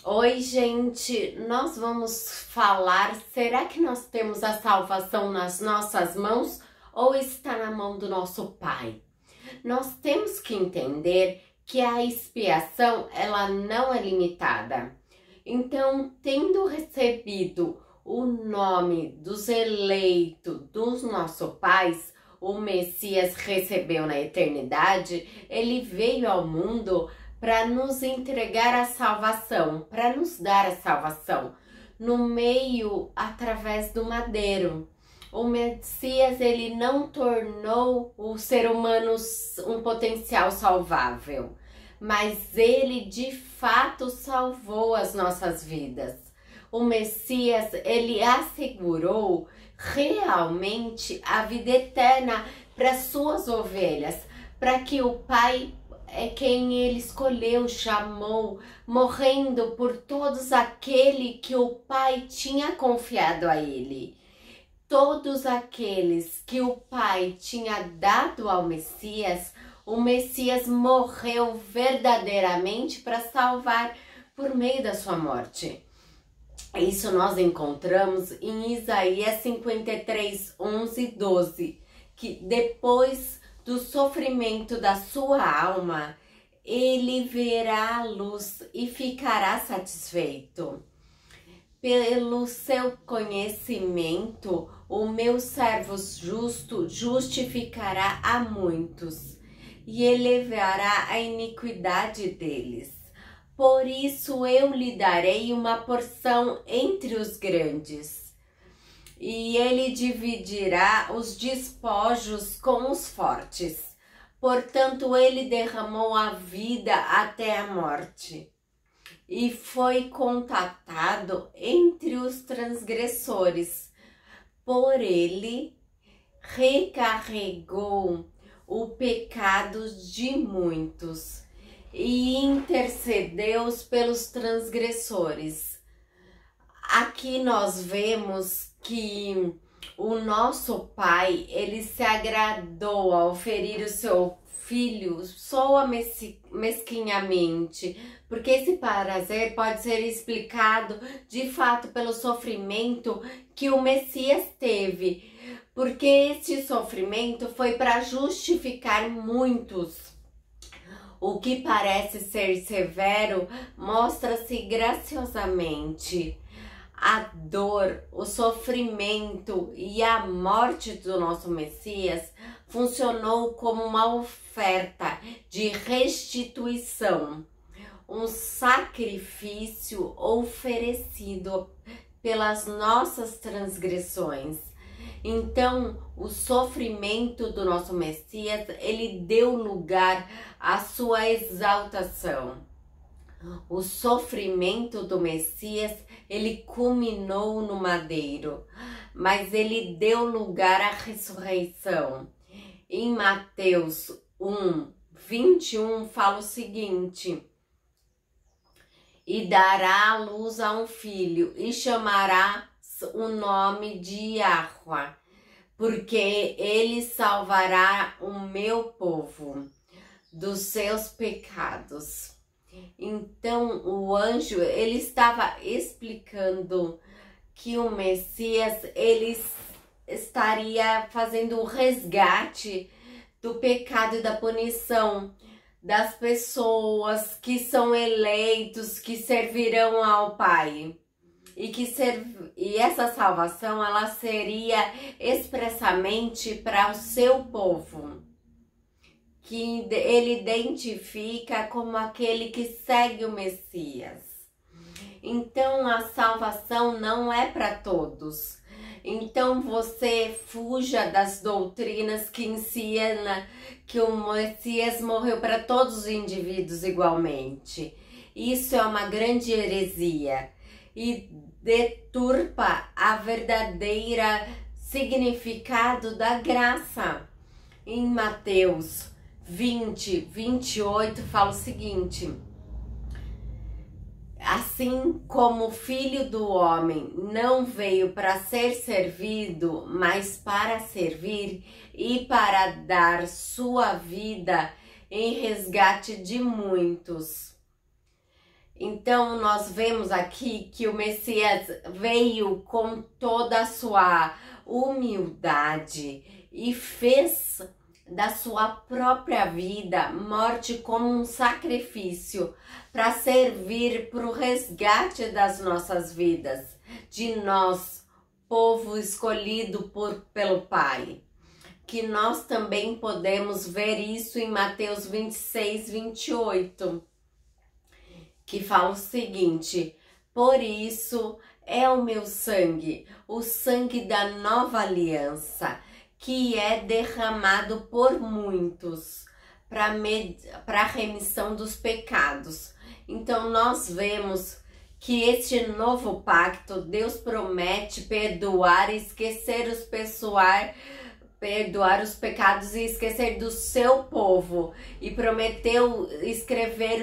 Oi, gente, nós vamos falar, será que nós temos a salvação nas nossas mãos ou está na mão do nosso Pai? Nós temos que entender que a expiação, ela não é limitada. Então, tendo recebido o nome dos eleitos dos nossos pais, o Messias recebeu na eternidade, ele veio ao mundo para nos entregar a salvação, para nos dar a salvação, no meio, através do madeiro. O Messias, ele não tornou o ser humano um potencial salvável, mas ele de fato salvou as nossas vidas. O Messias, ele assegurou realmente a vida eterna para suas ovelhas, para que o Pai é quem ele escolheu, chamou, morrendo por todos aquele que o Pai tinha confiado a ele. Todos aqueles que o Pai tinha dado ao Messias, o Messias morreu verdadeiramente para salvar por meio da sua morte. Isso nós encontramos em Isaías 53, 11 e 12, que depois do sofrimento da sua alma, ele verá a luz e ficará satisfeito. Pelo seu conhecimento, o meu servo justo justificará a muitos e elevará a iniquidade deles. Por isso eu lhe darei uma porção entre os grandes, e ele dividirá os despojos com os fortes. Portanto, ele derramou a vida até a morte, e foi contatado entre os transgressores. Por ele recarregou o pecado de muitos e intercedeu pelos transgressores. Aqui nós vemos que o nosso Pai, ele se agradou a oferir o seu Filho, soa mesquinhamente, porque esse prazer pode ser explicado de fato pelo sofrimento que o Messias teve, porque esse sofrimento foi para justificar muitos. O que parece ser severo mostra-se graciosamente. A dor, o sofrimento e a morte do nosso Messias funcionou como uma oferta de restituição, um sacrifício oferecido pelas nossas transgressões. Então, o sofrimento do nosso Messias, ele deu lugar à sua exaltação. O sofrimento do Messias, ele culminou no madeiro, mas ele deu lugar à ressurreição. Em Mateus 1, 21 fala o seguinte: e dará à luz a um filho, e chamará o nome de Yahua, porque ele salvará o meu povo dos seus pecados. Então o anjo, ele estava explicando que o Messias, ele estaria fazendo o resgate do pecado e da punição das pessoas que são eleitos, que servirão ao Pai. E essa salvação, ela seria expressamente para o seu povo, que ele identifica como aquele que segue o Messias. Então a salvação não é para todos. Então você fuja das doutrinas que ensinam que o Messias morreu para todos os indivíduos igualmente. Isso é uma grande heresia e deturpa a verdadeira significado da graça. Em Mateus 20, 28 fala o seguinte: assim como o Filho do Homem não veio para ser servido, mas para servir e para dar sua vida em resgate de muitos. Então, nós vemos aqui que o Messias veio com toda a sua humildade e fez da sua própria vida morte como um sacrifício para servir para o resgate das nossas vidas, de nós, povo escolhido pelo Pai. Que nós também podemos ver isso em Mateus 26, 28, que fala o seguinte: por isso é o meu sangue, o sangue da nova aliança, que é derramado por muitos para a remissão dos pecados. Então nós vemos que este novo pacto, Deus promete perdoar e esquecer perdoar os pecados e esquecer do seu povo, e prometeu escrever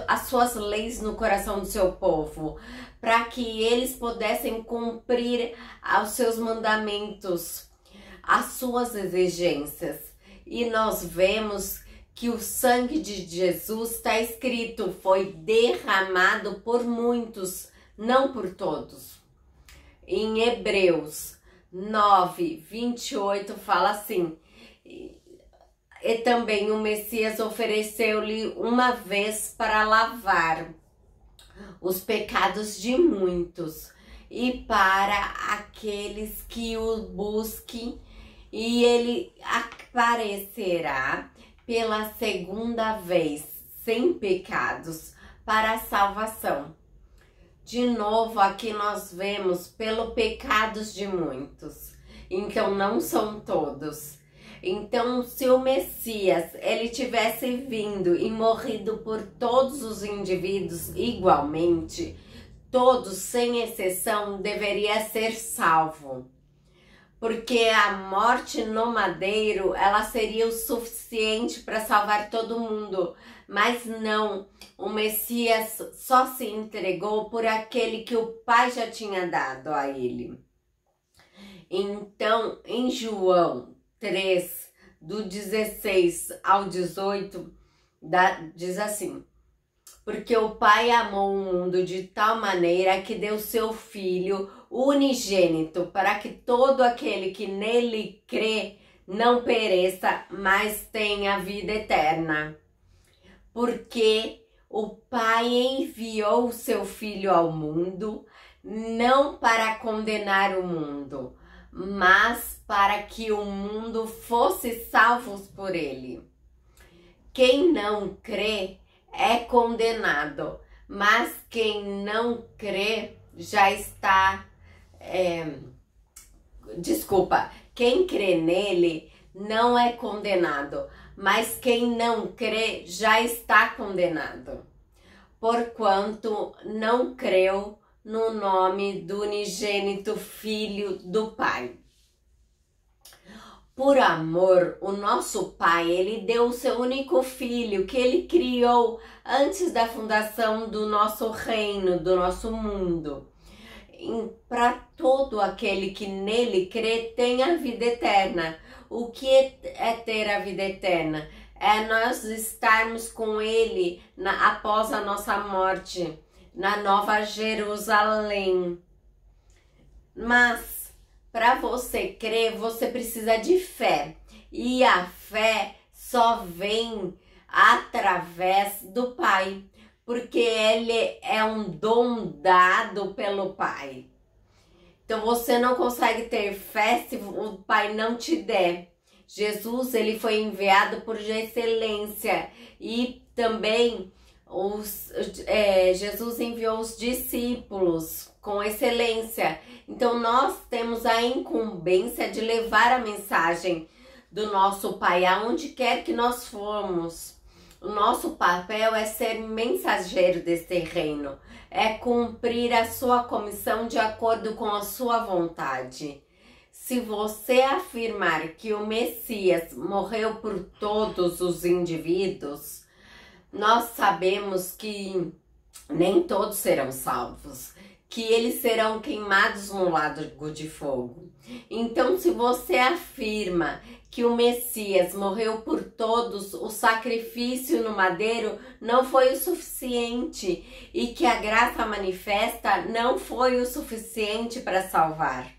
as suas leis no coração do seu povo, para que eles pudessem cumprir os seus mandamentos, as suas exigências. E nós vemos que o sangue de Jesus, está escrito, foi derramado por muitos, não por todos. Em Hebreus 9, 28 fala assim: e também o Messias ofereceu-lhe uma vez para lavar os pecados de muitos, e para aqueles que o busquem, e ele aparecerá pela segunda vez, sem pecados, para a salvação. De novo, aqui nós vemos pelo pecados de muitos, então não são todos. Então, se o Messias, ele tivesse vindo e morrido por todos os indivíduos igualmente, todos, sem exceção, deveria ser salvo. Porque a morte no madeiro, ela seria o suficiente para salvar todo mundo. Mas não, o Messias só se entregou por aquele que o Pai já tinha dado a ele. Então, em João 3, do 16 ao 18, diz assim: porque o Pai amou o mundo de tal maneira que deu seu Filho unigênito, para que todo aquele que nele crê não pereça, mas tenha vida eterna. Porque o Pai enviou o seu Filho ao mundo, não para condenar o mundo, mas para que o mundo fosse salvo por ele. Quem não crê é condenado, mas quem não crê já está... quem crê nele não é condenado, mas quem não crê já está condenado, porquanto não creu no nome do unigênito Filho do Pai. Por amor, o nosso Pai, ele deu o seu único Filho, que ele criou antes da fundação do nosso reino, do nosso mundo. Para todo aquele que nele crê, tem a vida eterna. O que é ter a vida eterna? É nós estarmos com ele após a nossa morte, na Nova Jerusalém. Mas para você crer, você precisa de fé. E a fé só vem através do Pai, porque ele é um dom dado pelo Pai. Então você não consegue ter fé se o Pai não te der. Jesus, ele foi enviado por excelência, e também Jesus enviou os discípulos com excelência. Então nós temos a incumbência de levar a mensagem do nosso Pai aonde quer que nós formos. O nosso papel é ser mensageiro desse reino, é cumprir a sua comissão de acordo com a sua vontade. Se você afirmar que o Messias morreu por todos os indivíduos, nós sabemos que nem todos serão salvos, que eles serão queimados no lago de fogo. Então, se você afirma que o Messias morreu por todos, o sacrifício no madeiro não foi o suficiente e que a graça manifesta não foi o suficiente para salvar.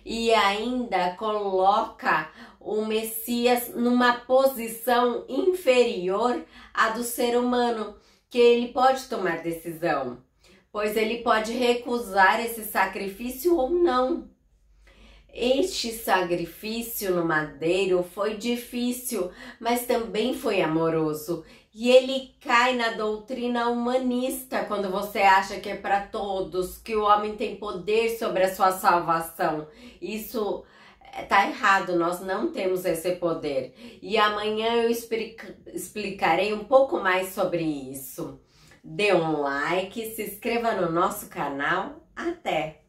E ainda coloca o Messias numa posição inferior à do ser humano, que ele pode tomar decisão, pois ele pode recusar esse sacrifício ou não. Este sacrifício no madeiro foi difícil, mas também foi amoroso. E ele cai na doutrina humanista quando você acha que é para todos, que o homem tem poder sobre a sua salvação. Isso tá errado, nós não temos esse poder. E amanhã eu explicarei um pouco mais sobre isso. Dê um like, se inscreva no nosso canal. Até!